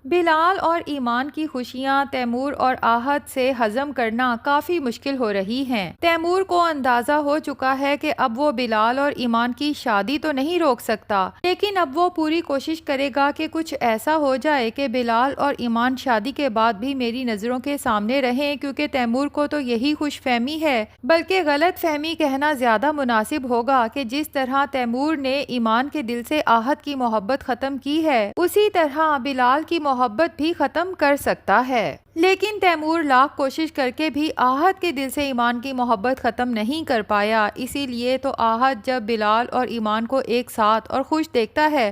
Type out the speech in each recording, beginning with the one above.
بلال اور ایمان کی خوشیاں تیمور اور آہت سے ہضم کرنا کافی مشکل ہو رہی ہیں۔ تیمور کو اندازہ ہو چکا ہے کہ اب وہ بلال اور ایمان کی شادی تو نہیں روک سکتا، لیکن اب وہ پوری کوشش کرے گا کہ کچھ ایسا ہو جائے کہ بلال اور ایمان شادی کے بعد بھی میری نظروں کے سامنے رہیں، کیونکہ تیمور کو تو یہی خوش فہمی ہے، بلکہ غلط فہمی کہنا زیادہ مناسب ہوگا کہ جس طرح تیمور نے ایمان کے دل سے آہت کی محبت ختم کی ہے، اسی طرح بلال کی محبت بھی ختم کر سکتا ہے۔ لیکن تیمور لاکھ کوشش کر کے بھی آہت کے دل سے ایمان کی محبت ختم نہیں کر پایا، اسی لیے تو آہت جب بلال اور ایمان کو ایک ساتھ اور خوش دیکھتا ہے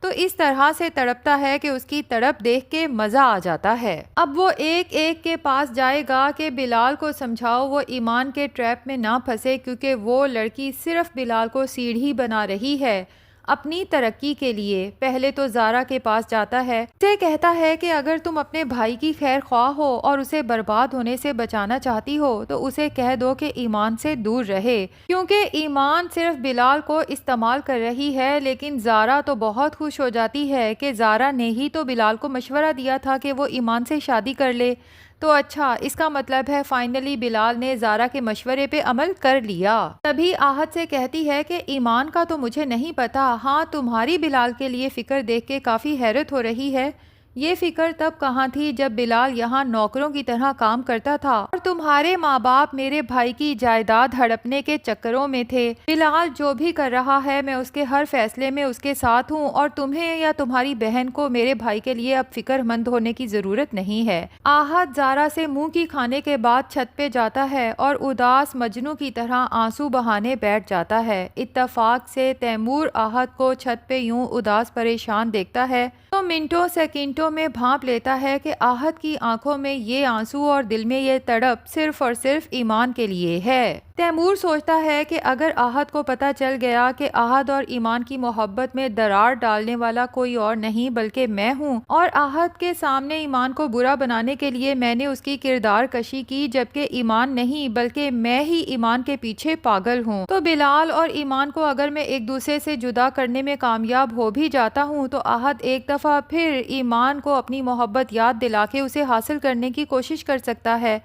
تو اس طرح سے تڑپتا ہے کہ اس کی تڑپ دیکھ کے مزہ آ جاتا ہے۔ اب وہ ایک ایک کے پاس جائے گا کہ بلال کو سمجھاؤ وہ ایمان کے ٹریپ میں نہ پھنسے، کیونکہ وہ لڑکی صرف بلال کو سیڑھی بنا رہی ہے اپنی ترقی کے لیے۔ پہلے تو زارا کے پاس جاتا ہے، اسے کہتا ہے کہ اگر تم اپنے بھائی کی خیر خواہ ہو اور اسے برباد ہونے سے بچانا چاہتی ہو تو اسے کہہ دو کہ ایمان سے دور رہے، کیونکہ ایمان صرف بلال کو استعمال کر رہی ہے۔ لیکن زارا تو بہت خوش ہو جاتی ہے کہ زارا نے ہی تو بلال کو مشورہ دیا تھا کہ وہ ایمان سے شادی کر لے، تو اچھا اس کا مطلب ہے فائنلی بلال نے زارا کے مشورے پہ عمل کر لیا۔ تبھی آہت سے کہتی ہے کہ ایمان کا تو مجھے نہیں پتا، ہاں تمہاری بلال کے لیے فکر دیکھ کے کافی حیرت ہو رہی ہے۔ یہ فکر تب کہاں تھی جب بلال یہاں نوکروں کی طرح کام کرتا تھا اور تمہارے ماں باپ میرے بھائی کی جائیداد ہڑپنے کے چکروں میں تھے۔ بلال جو بھی کر رہا ہے میں اس کے ہر فیصلے میں اس کے ساتھ ہوں، اور تمہیں یا تمہاری بہن کو میرے بھائی کے لیے اب فکر مند ہونے کی ضرورت نہیں ہے۔ آہت زارا سے منہ کی کھانے کے بعد چھت پہ جاتا ہے اور اداس مجنوں کی طرح آنسو بہانے بیٹھ جاتا ہے۔ اتفاق سے تیمور آہت کو چھت پہ یوں اداس پریشان دیکھتا ہے تو منٹوں سیکنڈوں میں بھانپ لیتا ہے کہ آہت کی آنکھوں میں یہ آنسو اور دل میں یہ تڑپ صرف اور صرف ایمان کے لیے ہے۔ تیمور سوچتا ہے کہ اگر آہت کو پتہ چل گیا کہ آہت اور ایمان کی محبت میں درار ڈالنے والا کوئی اور نہیں بلکہ میں ہوں، اور آہت کے سامنے ایمان کو برا بنانے کے لیے میں نے اس کی کردار کشی کی، جبکہ ایمان نہیں بلکہ میں ہی ایمان کے پیچھے پاگل ہوں، تو بلال اور ایمان کو اگر میں ایک دوسرے سے جدا کرنے میں کامیاب ہو بھی جاتا ہوں تو آہت ایک دفعہ پھر ایمان کو اپنی محبت یاد دلا کے اسے حاصل کرنے کی کوشش کر سکتا ہے۔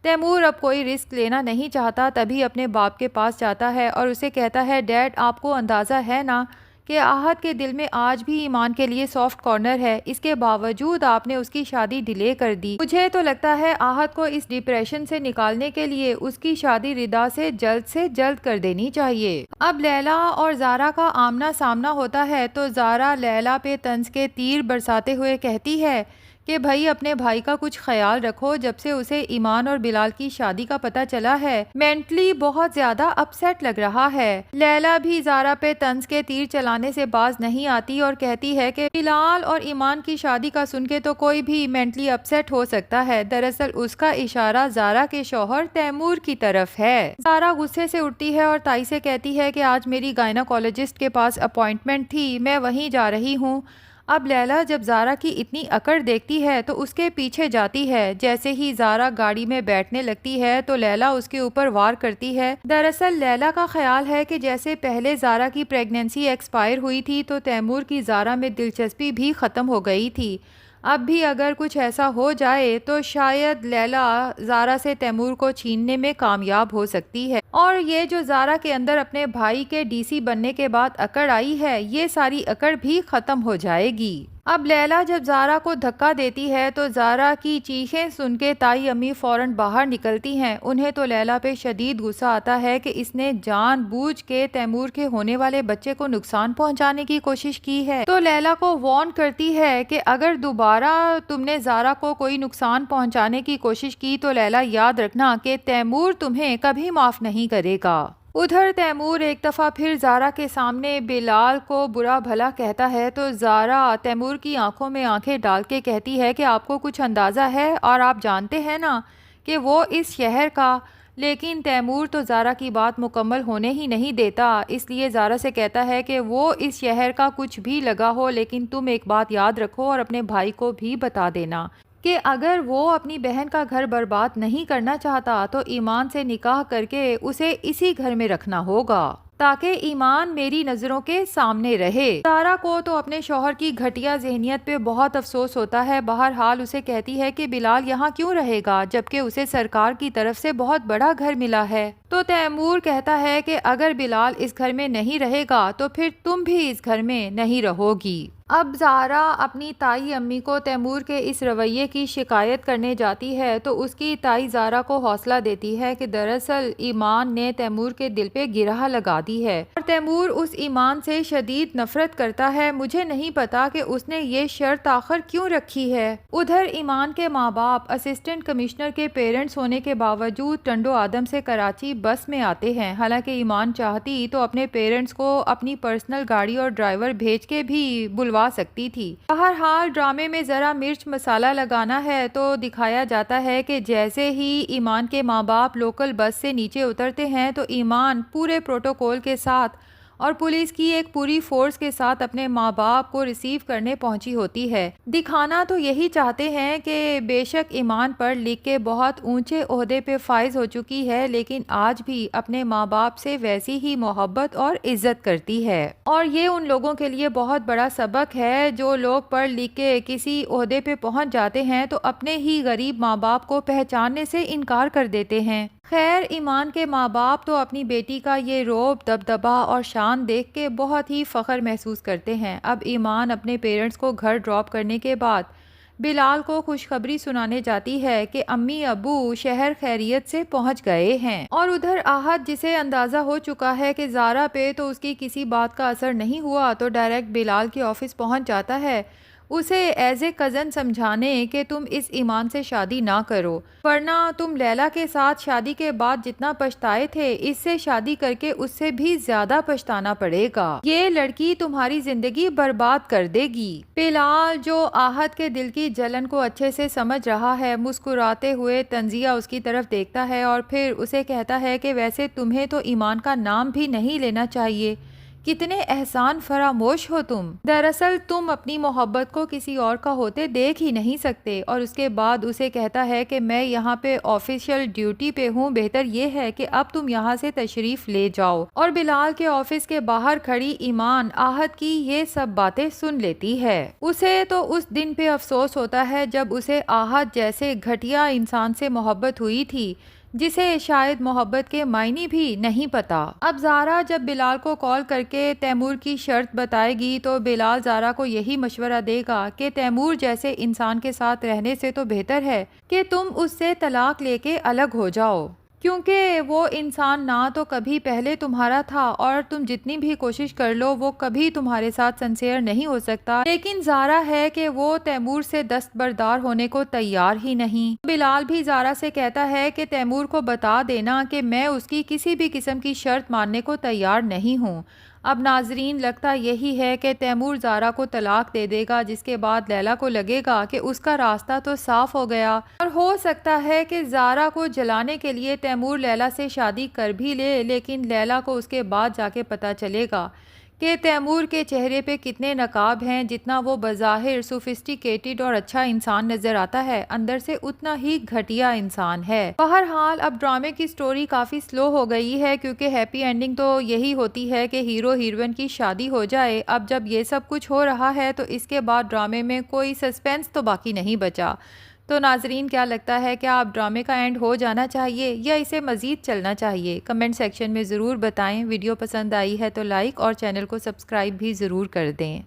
تیمور اب کوئی رسک لینا نہیں چاہتا، تبھی اپنے باپ کے پاس جاتا ہے اور اسے کہتا ہے ڈیڈ آپ کو اندازہ ہے نا کہ آہت کے دل میں آج بھی ایمان کے لیے سافٹ کارنر ہے، اس کے باوجود آپ نے اس کی شادی ڈیلے کر دی۔ مجھے تو لگتا ہے آہت کو اس ڈپریشن سے نکالنے کے لیے اس کی شادی ردا سے جلد کر دینی چاہیے۔ اب لیلا اور زارا کا آمنا سامنا ہوتا ہے تو زارا لیلا پہ طنز کے تیر برساتے ہوئے کہتی ہے کہ بھائی اپنے بھائی کا کچھ خیال رکھو، جب سے اسے ایمان اور بلال کی شادی کا پتہ چلا ہے مینٹلی بہت زیادہ اپسیٹ لگ رہا ہے۔ لیلا بھی زارا پہ طنز کے تیر چلانے سے باز نہیں آتی اور کہتی ہے کہ بلال اور ایمان کی شادی کا سن کے تو کوئی بھی مینٹلی اپسیٹ ہو سکتا ہے، دراصل اس کا اشارہ زارا کے شوہر تیمور کی طرف ہے۔ زارا غصے سے اٹھتی ہے اور تائی سے کہتی ہے کہ آج میری گائناکولوجسٹ کے پاس اپوائنٹمنٹ تھی، میں وہیں جا رہی ہوں۔ اب لیلا جب زارا کی اتنی اکڑ دیکھتی ہے تو اس کے پیچھے جاتی ہے۔ جیسے ہی زارا گاڑی میں بیٹھنے لگتی ہے تو لیلا اس کے اوپر وار کرتی ہے۔ دراصل لیلا کا خیال ہے کہ جیسے پہلے زارا کی پریگننسی ایکسپائر ہوئی تھی تو تیمور کی زارا میں دلچسپی بھی ختم ہو گئی تھی، اب بھی اگر کچھ ایسا ہو جائے تو شاید لیلا زارا سے تیمور کو چھیننے میں کامیاب ہو سکتی ہے، اور یہ جو زارا کے اندر اپنے بھائی کے ڈی سی بننے کے بعد اکڑ آئی ہے یہ ساری اکڑ بھی ختم ہو جائے گی۔ اب لیلا جب زارا کو دھکا دیتی ہے تو زارا کی چیخیں سن کے تائی امی فوراً باہر نکلتی ہیں۔ انہیں تو لیلا پہ شدید غصہ آتا ہے کہ اس نے جان بوجھ کے تیمور کے ہونے والے بچے کو نقصان پہنچانے کی کوشش کی ہے، تو لیلا کو وارن کرتی ہے کہ اگر دوبارہ تم نے زارا کو کوئی نقصان پہنچانے کی کوشش کی تو لیلا یاد رکھنا کہ تیمور تمہیں کبھی معاف نہیں کرے گا۔ ادھر تیمور ایک دفعہ پھر زارا کے سامنے بلال کو برا بھلا کہتا ہے تو زارا تیمور کی آنکھوں میں آنکھیں ڈال کے کہتی ہے کہ آپ کو کچھ اندازہ ہے اور آپ جانتے ہیں نا کہ وہ اس شہر کا، لیکن تیمور تو زارا کی بات مکمل ہونے ہی نہیں دیتا، اس لیے زارا سے کہتا ہے کہ وہ اس شہر کا کچھ بھی لگا ہو لیکن تم ایک بات یاد رکھو اور اپنے بھائی کو بھی بتا دینا کہ اگر وہ اپنی بہن کا گھر برباد نہیں کرنا چاہتا تو ایمان سے نکاح کر کے اسے اسی گھر میں رکھنا ہوگا۔ تاکہ ایمان میری نظروں کے سامنے رہے۔ زارا کو تو اپنے شوہر کی گھٹیا ذہنیت پہ بہت افسوس ہوتا ہے، بہرحال اسے کہتی ہے کہ بلال یہاں کیوں رہے گا جبکہ اسے سرکار کی طرف سے بہت بڑا گھر ملا ہے۔ تو تیمور کہتا ہے کہ اگر بلال اس گھر میں نہیں رہے گا تو پھر تم بھی اس گھر میں نہیں رہو گی۔ اب زارا اپنی تائی امی کو تیمور کے اس رویے کی شکایت کرنے جاتی ہے تو اس کی تائی زارا کو حوصلہ دیتی ہے کہ دراصل ایمان نے تیمور کے دل پہ گرہ لگا دی ہے اور تیمور اس ایمان سے شدید نفرت کرتا ہے۔ مجھے نہیں پتا کہ اس نے یہ شرط آخر کیوں رکھی ہے۔ ادھر ایمان کے ماں باپ اسسٹنٹ کمشنر کے پیرنٹس ہونے کے باوجود ٹنڈو آدم سے کراچی بس میں آتے ہیں، حالانکہ ایمان چاہتی تو اپنے پیرنٹس کو اپنی پرسنل گاڑی اور ڈرائیور بھیج کے بھی بلوا سکتی تھی۔ بہرحال ڈرامے میں ذرا مرچ مسالہ لگانا ہے تو دکھایا جاتا ہے کہ جیسے ہی ایمان کے ماں باپ لوکل بس سے نیچے اترتے ہیں تو ایمان پورے پروٹوکول کے ساتھ اور پولیس کی ایک پوری فورس کے ساتھ اپنے ماں باپ کو ریسیو کرنے پہنچی ہوتی ہے۔ دکھانا تو یہی چاہتے ہیں کہ بے شک ایمان پڑھ لکھ کے بہت اونچے عہدے پہ فائز ہو چکی ہے لیکن آج بھی اپنے ماں باپ سے ویسی ہی محبت اور عزت کرتی ہے، اور یہ ان لوگوں کے لیے بہت بڑا سبق ہے جو لوگ پڑھ لکھ کے کسی عہدے پہ پہنچ جاتے ہیں تو اپنے ہی غریب ماں باپ کو پہچاننے سے انکار کر دیتے ہیں۔ خیر ایمان کے ماں باپ تو اپنی بیٹی کا یہ روب، دبدبا اور شان دیکھ کے بہت ہی فخر محسوس کرتے ہیں۔ اب ایمان اپنے پیرنٹس کو گھر ڈراپ کرنے کے بعد بلال کو خوشخبری سنانے جاتی ہے کہ امی ابو شہر خیریت سے پہنچ گئے ہیں، اور ادھر آہت جسے اندازہ ہو چکا ہے کہ زارا پہ تو اس کی کسی بات کا اثر نہیں ہوا تو ڈائریکٹ بلال کے آفس پہنچ جاتا ہے اسے ایز اے کزن سمجھانے کہ تم اس ایمان سے شادی نہ کرو، ورنہ تم لیلا کے ساتھ شادی کے بعد جتنا پچھتائے تھے اس سے شادی کر کے اس سے بھی زیادہ پچھتانا پڑے گا۔ یہ لڑکی تمہاری زندگی برباد کر دے گی۔ بلال جو آہت کے دل کی جلن کو اچھے سے سمجھ رہا ہے مسکراتے ہوئے تنزیہ اس کی طرف دیکھتا ہے اور پھر اسے کہتا ہے کہ ویسے تمہیں تو ایمان کا نام بھی نہیں لینا چاہیے، کتنے احسان فراموش ہو تم۔ دراصل تم اپنی محبت کو کسی اور کا ہوتے دیکھ ہی نہیں سکتے، اور اس کے بعد اسے کہتا ہے کہ میں یہاں پہ آفیشیل ڈیوٹی پہ ہوں، بہتر یہ ہے کہ اب تم یہاں سے تشریف لے جاؤ۔ اور بلال کے آفس کے باہر کھڑی ایمان آہت کی یہ سب باتیں سن لیتی ہے۔ اسے تو اس دن پہ افسوس ہوتا ہے جب اسے آہت جیسے گھٹیا انسان سے محبت ہوئی تھی جسے شاید محبت کے معنی بھی نہیں پتا۔ اب زارا جب بلال کو کال کر کے تیمور کی شرط بتائے گی تو بلال زارا کو یہی مشورہ دے گا کہ تیمور جیسے انسان کے ساتھ رہنے سے تو بہتر ہے کہ تم اس سے طلاق لے کے الگ ہو جاؤ، کیونکہ وہ انسان نہ تو کبھی پہلے تمہارا تھا اور تم جتنی بھی کوشش کر لو وہ کبھی تمہارے ساتھ سنسیئر نہیں ہو سکتا۔ لیکن زارا ہے کہ وہ تیمور سے دستبردار ہونے کو تیار ہی نہیں۔ بلال بھی زارا سے کہتا ہے کہ تیمور کو بتا دینا کہ میں اس کی کسی بھی قسم کی شرط ماننے کو تیار نہیں ہوں۔ اب ناظرین لگتا یہی ہے کہ تیمور زارا کو طلاق دے دے گا، جس کے بعد لیلا کو لگے گا کہ اس کا راستہ تو صاف ہو گیا، اور ہو سکتا ہے کہ زارا کو جلانے کے لیے تیمور لیلا سے شادی کر بھی لے، لیکن لیلا کو اس کے بعد جا کے پتہ چلے گا کہ تیمور کے چہرے پہ کتنے نقاب ہیں، جتنا وہ بظاہر سوفسٹیکیٹڈ اور اچھا انسان نظر آتا ہے اندر سے اتنا ہی گھٹیا انسان ہے۔ بہرحال اب ڈرامے کی سٹوری کافی سلو ہو گئی ہے کیونکہ ہیپی اینڈنگ تو یہی ہوتی ہے کہ ہیرو ہیروئن کی شادی ہو جائے۔ اب جب یہ سب کچھ ہو رہا ہے تو اس کے بعد ڈرامے میں کوئی سسپینس تو باقی نہیں بچا۔ تو ناظرین کیا لگتا ہے کہ آپ ڈرامے کا اینڈ ہو جانا چاہیے یا اسے مزید چلنا چاہیے؟ کمنٹ سیکشن میں ضرور بتائیں۔ ویڈیو پسند آئی ہے تو لائک اور چینل کو سبسکرائب بھی ضرور کر دیں۔